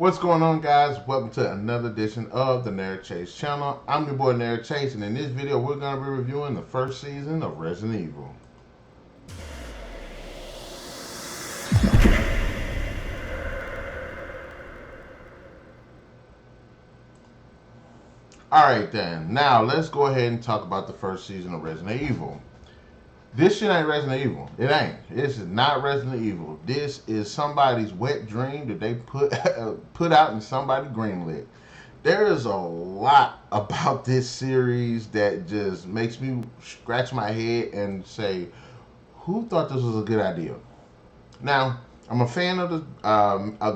What's going on, guys? Welcome to another edition of the NarikChase channel. I'm your boy NarikChase, and in this video we're going to be reviewing the first season of Resident Evil. Alright then, now let's go ahead and talk about the first season of Resident Evil. This shit ain't Resident Evil. It ain't. This is not Resident Evil. This is somebody's wet dream that they put put out and somebody greenlit. There is a lot about this series that just makes me scratch my head and say, who thought this was a good idea? Now, I'm a fan of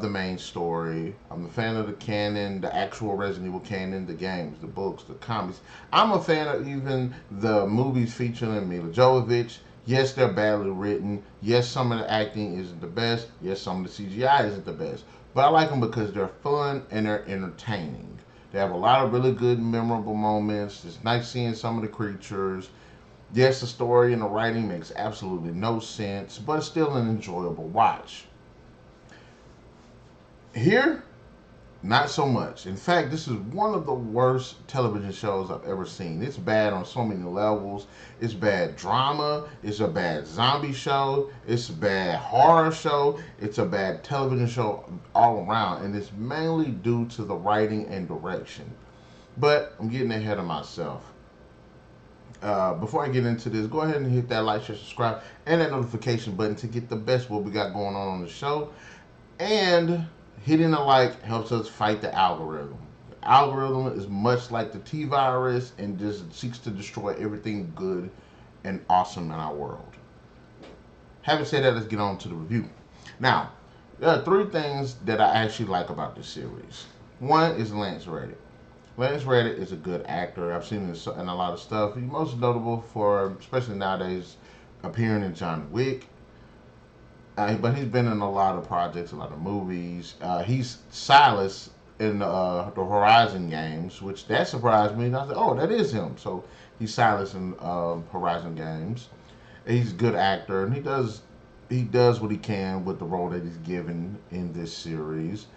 the main story. I'm a fan of the canon, the actual Resident Evil canon, the games, the books, the comics. I'm a fan of even the movies featuring Mila Jovovich. Yes, they're badly written. Yes, some of the acting isn't the best. Yes, some of the CGI isn't the best. But I like them because they're fun and they're entertaining. They have a lot of really good, memorable moments. It's nice seeing some of the creatures. Yes, the story and the writing makes absolutely no sense, but it's still an enjoyable watch. Here, not so much. In fact, this is one of the worst television shows I've ever seen. It's bad on so many levels. It's bad drama. It's a bad zombie show. It's a bad horror show. It's a bad television show all around. And it's mainly due to the writing and direction. But I'm getting ahead of myself. Before I get into this, go ahead and hit that like, share, subscribe, and that notification button to get the best what we got going on the show. And hitting a like helps us fight the algorithm. The algorithm is much like the T-virus and just seeks to destroy everything good and awesome in our world. Having said that, let's get on to the review. Now, there are three things that I actually like about this series. One is Lance Reddick. Lance Reddick is a good actor. I've seen him in a lot of stuff. He's most notable for, especially nowadays, appearing in John Wick. But he's been in a lot of projects, a lot of movies. He's Silas in the Horizon games, which that surprised me. And I said, "Oh, that is him." So he's Silas in Horizon games. He's a good actor, and he does what he can with the role that he's given in this series.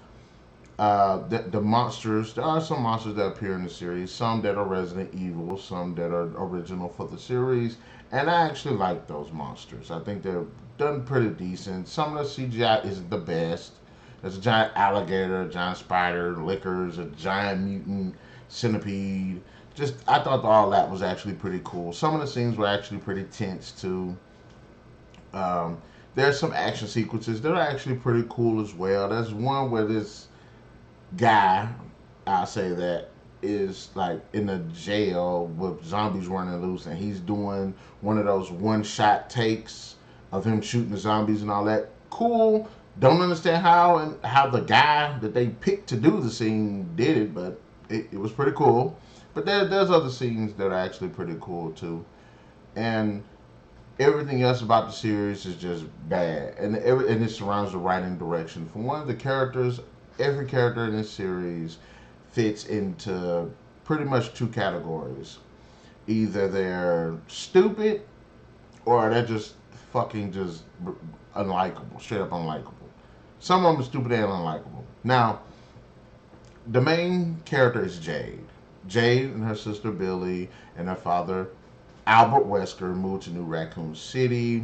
The monsters, there are some monsters that appear in the series, some that are Resident Evil, some that are original for the series, and I actually like those monsters. I think they're done pretty decent. Some of the CGI isn't the best. There's a giant alligator, a giant spider, lickers, a giant mutant centipede. Just, I thought all that was actually pretty cool. Some of the scenes were actually pretty tense too. Um, there's some action sequences that are actually pretty cool as well. There's one where this guy, I'll say that, is like in a jail with zombies running loose, and he's doing one of those one shot takes of him shooting the zombies and all that. Cool. Don't understand how the guy that they picked to do the scene did it, but it was pretty cool. But there's other scenes that are actually pretty cool too. And everything else about the series is just bad, and it surrounds the writing direction. For one of the characters, every character in this series fits into pretty much two categories. Either they're stupid or they're just fucking just unlikable, straight up unlikable. Some of them are stupid and unlikable. Now, the main character is Jade. Jade and her sister Billie and her father Albert Wesker moved to New Raccoon City.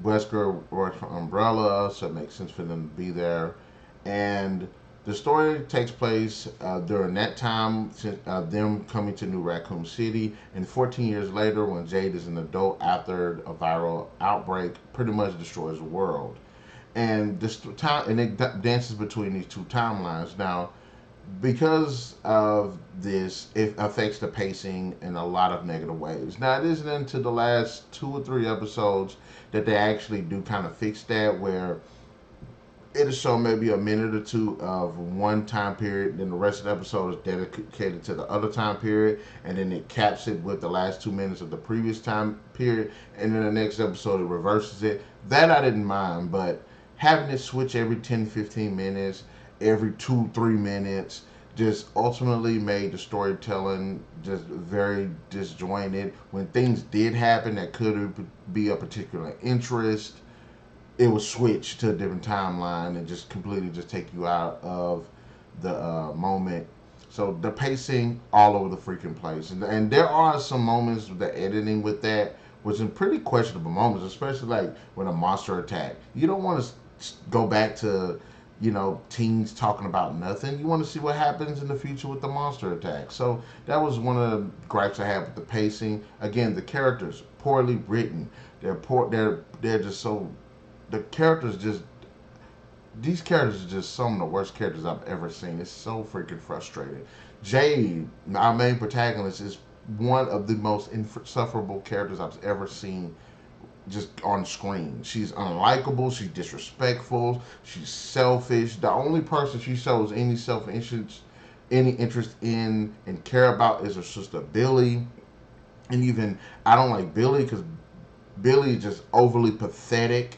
Wesker works for Umbrella, so it makes sense for them to be there. And the story takes place during that time, them coming to New Raccoon City, and 14 years later, when Jade is an adult after a viral outbreak pretty much destroys the world. And this time, and it dances between these two timelines. Now, because of this, it affects the pacing in a lot of negative ways. Now, it isn't until the last 2 or 3 episodes that they actually do kind of fix that, where it'll show maybe a minute or two of one time period, then the rest of the episode is dedicated to the other time period, and then it caps it with the last 2 minutes of the previous time period, and then the next episode it reverses it. That I didn't mind, but having it switch every 10-15 minutes, every 2-3 minutes, just ultimately made the storytelling just very disjointed. When things did happen that could be a particular interest, it was switched to a different timeline and just completely just take you out of the moment. So the pacing all over the freaking place, and there are some moments with the editing with that was in pretty questionable moments, especially like when a monster attack. You don't want to go back to, teens talking about nothing. You want to see what happens in the future with the monster attack. So that was one of the gripes I had with the pacing. Again, the characters poorly written. They're poor. They're just so. The characters just these characters are just some of the worst characters I've ever seen. It's so freaking frustrating. Jade, our main protagonist, is one of the most insufferable characters I've ever seen just on screen. She's unlikable, she's disrespectful, she's selfish. The only person she shows any interest in and care about is her sister Billie. And even I don't like Billie because Billie is just overly pathetic,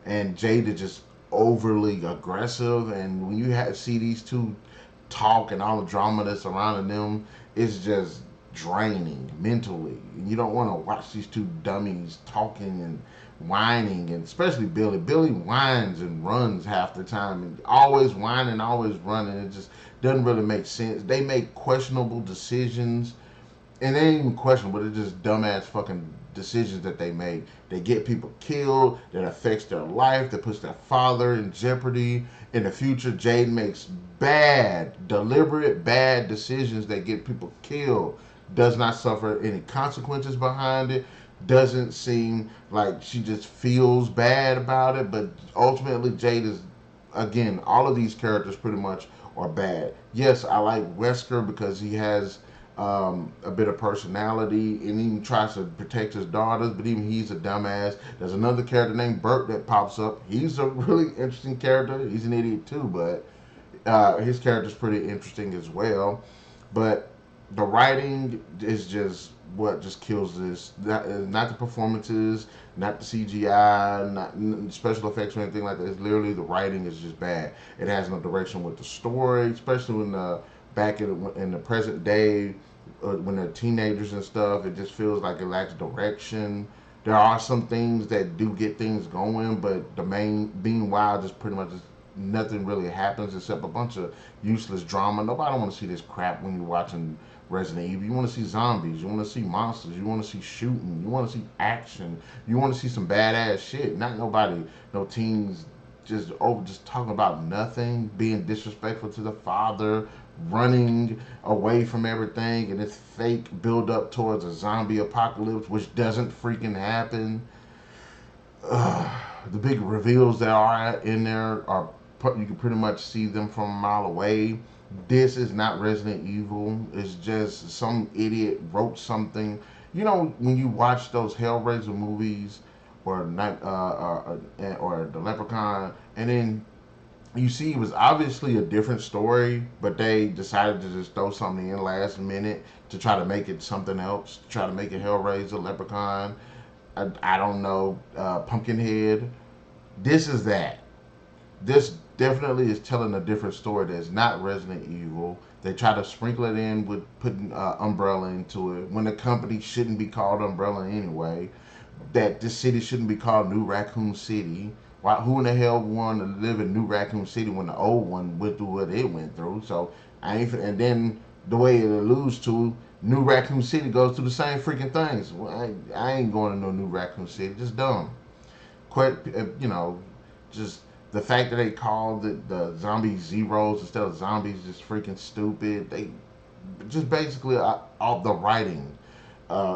and Jade is just overly aggressive. And when see these two talk and all the drama that's surrounding them, it's just draining mentally. And you don't want to watch these two dummies talking and whining, and especially Billie. Billie whines and runs half the time, and always whining, always running. It just doesn't really make sense. They make questionable decisions, and they ain't even questionable. They're just dumbass fucking decisions that they make. They get people killed. That affects their life. That puts their father in jeopardy. In the future, Jade makes deliberate bad decisions that get people killed. Does not suffer any consequences behind it. Doesn't seem like she just feels bad about it. But ultimately, Jade is, again, all of these characters pretty much are bad. Yes, I like Wesker because he has a bit of personality, and he tries to protect his daughters, but even he's a dumbass. There's another character named Bert that pops up. He's a really interesting character. He's an idiot too, but his character's pretty interesting as well. But the writing is just what just kills this. Not the performances, not the CGI, not special effects or anything like that. It's literally the writing is just bad. It has no direction with the story, especially when back in the present day, when they're teenagers and stuff. It just feels like it lacks direction. There are some things that do get things going, but the main being wild just pretty much just nothing really happens except a bunch of useless drama. Nobody want to see this crap when you're watching Resident Evil. You want to see zombies. You want to see monsters. You want to see shooting. You want to see action. You want to see some badass shit. Not nobody, no teens just talking about nothing, being disrespectful to the father, running away from everything, and it's fake build up towards a zombie apocalypse, which doesn't freaking happen. The big reveals that are in there are you can pretty much see them from a mile away. This is not Resident Evil. It's just some idiot wrote something. You know, when you watch those Hellraiser movies or or the Leprechaun, and then you see it was obviously a different story, but they decided to just throw something in last minute to try to make it something else, to try to make it Hellraiser, Leprechaun. I don't know, Pumpkinhead. This is that. This definitely is telling a different story that's not Resident Evil. They try to sprinkle it in with putting Umbrella into it when the company shouldn't be called Umbrella anyway. That this city shouldn't be called New Raccoon City. Why? Who in the hell wanted to live in New Raccoon City when the old one went through what it went through? So I ain't. And then the way it alludes to New Raccoon City goes through the same freaking things. Well, I ain't going to no New Raccoon City. Just dumb. Quite, just the fact that they called the zombies zeros instead of zombies just freaking stupid. They just basically all the writing.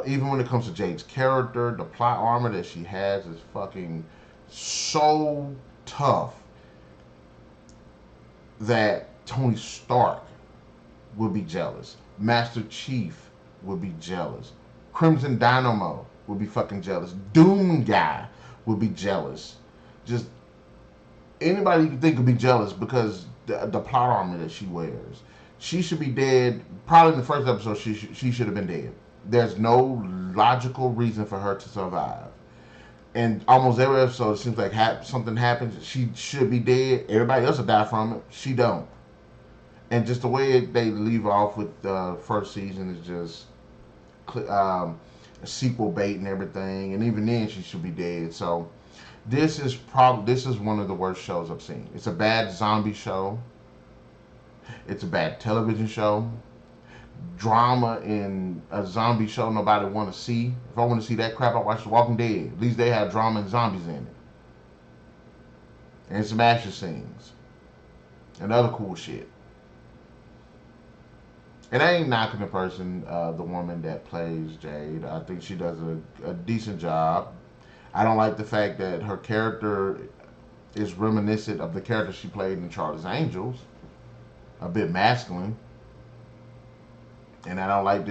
Even when it comes to Jade's character, the plot armor that she has is fucking so tough that Tony Stark would be jealous. Master Chief would be jealous. Crimson Dynamo would be fucking jealous. Doom Guy would be jealous. Just anybody you can think would be jealous because the plot armor that she wears. She should be dead. Probably in the first episode, she should have been dead. There's no logical reason for her to survive. And almost every episode, it seems like something happens. She should be dead. Everybody else will die from it. She don't. And just the way they leave off with the first season is just a sequel bait and everything. And even then, she should be dead. So this is one of the worst shows I've seen. It's a bad zombie show. It's a bad television show. Drama in a zombie show nobody want to see. If I want to see that crap, I watch The Walking Dead. At least they have drama and zombies in it. And some action scenes. And other cool shit. And I ain't knocking the person, the woman that plays Jade. I think she does a decent job. I don't like the fact that her character is reminiscent of the character she played in Charlie's Angels. A bit masculine. And I don't like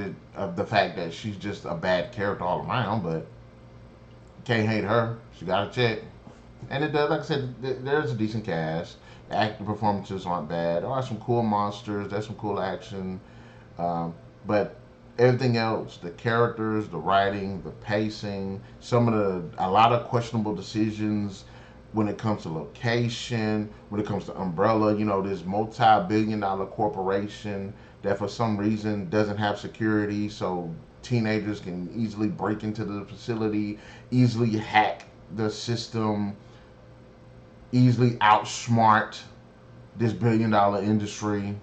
the fact that she's just a bad character all around, but can't hate her. She got a check. And it does, like I said, there's a decent cast. The acting performances aren't bad. There are some cool monsters. There's some cool action. But everything else, the characters, the writing, the pacing, a lot of questionable decisions when it comes to location, when it comes to Umbrella, this multi-billion-dollar corporation that for some reason doesn't have security, so teenagers can easily break into the facility, easily hack the system, easily outsmart this billion-dollar industry.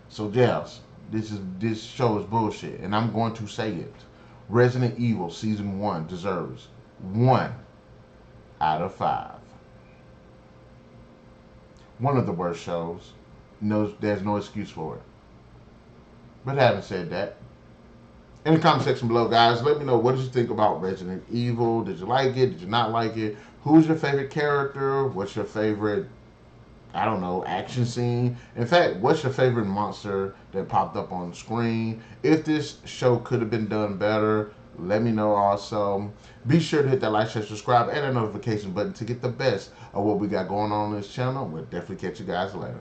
So yes, this show is bullshit, and I'm going to say it. Resident Evil Season 1 deserves 1 out of 5. One of the worst shows. No, there's no excuse for it. But having said that, in the comment section below, guys, let me know, what did you think about Resident Evil? Did you like it? Did you not like it? Who's your favorite character? What's your favorite, I don't know, action scene? In fact, what's your favorite monster that popped up on the screen? If this show could have been done better, let me know also. Be sure to hit that like, share, subscribe, and that notification button to get the best of what we got going on this channel. We'll definitely catch you guys later.